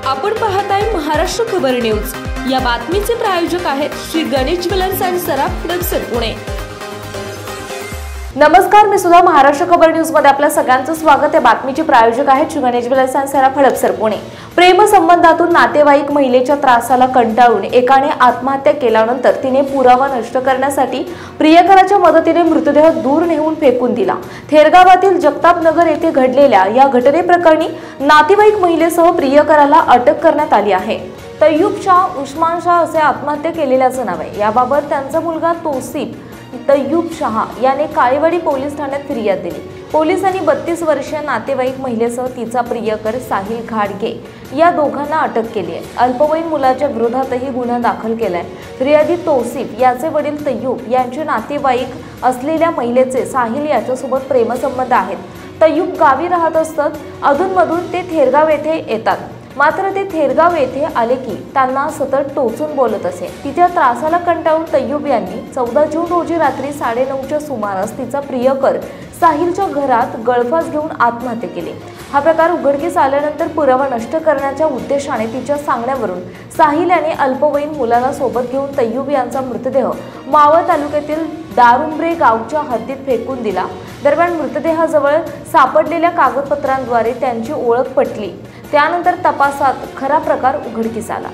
आपण पाहताय महाराष्ट्र खबर न्यूज। या बातमीचे प्रायोजक आहेत श्री गणेश ज्वेलर्स अँड सराफ हडपसर पुणे। नमस्कार, मी सुद्धा महाराष्ट्र खबर न्यूज मध्ये आपल्या सगळ्यांचं स्वागत आहे। बातमीचे प्रायोजक आहेत श्री गणेश ज्वेलर्स अँड सराफ हडपसर पुणे। प्रेम संबंधातून नातेवाईक महिलेच्या त्रासाला कंटाळून एकाने आत्महत्या केल्यानंतर तिने पुरावा नष्ट करण्यासाठी प्रियकराच्या मदतीने मृतदेह दूर नेऊन फेकून दिला। थेरगावातील जगताप नगर येथे घडलेल्या या घटनेप्रकरणी नातेवाईक महिलेसह प्रियकराला अटक करण्यात आली आहे। तय्यूब शाह उस्मान शाह असे आत्महत्या केलेल्याचं नाव आहे। याबाबत त्यांचा मुलगा तौसिफ तय्यूब शाह याने काळेवाडी पोलीस ठाण्यात फिर्याद दिली। पोलिसांनी 32 वर्षीय नातेवाईक महिलेसह तिचा प्रियकर साहिल घाडगे या दोघांना अटक केली आहे। अल्पवयीन मुलाच्या विरोधातही गुन्हा दाखल केलाय। फिर्यादी तौसिफ याचे वडील तय्यूब यांचे नातेवाईक असलेल्या महिलेचे साहिल याच्यासोबत प्रेमसंबंध आहेत। तय्यूब गावी राहत असतात, अधूनमधून ते थेरगाव येथे येतात। मात्र ते थेरगाव येथे आले की त्यांना सतत टोचून बोलत असे। तिच्या त्रासाला कंटाळून तय्यूब यांनी 14 जून रोजी रात्री 9:30च्या सुमारास तिचा प्रियकर साहिलच्या घरात गळफास घेऊन आत्महत्या केली। हा प्रकार उघडकीस आल्यानंतर पुरावा नष्ट करण्याच्या उद्देशाने तिच्या सांगण्यावरून साहिल याने अल्पवयीन मुलाला सोबत घेऊन तय्यूब यांचा मृतदेह मावळ तालुक्यातील दारुंब्रे गावच्या हद्दीत फेकून दिला। दरम्यान मृतदेहाजवळ सापडलेल्या कागदपत्रांद्वारे त्यांची ओळख पटली। त्यानंतर तपासात खरा प्रकार उघडकीस आला।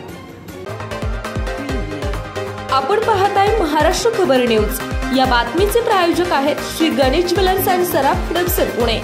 आपण पाहताय महाराष्ट्र खबर न्यूज। या बातमीचे प्रायोजक आहेत Shri Ganesh jewellers and Saraf Hadapsar Pune.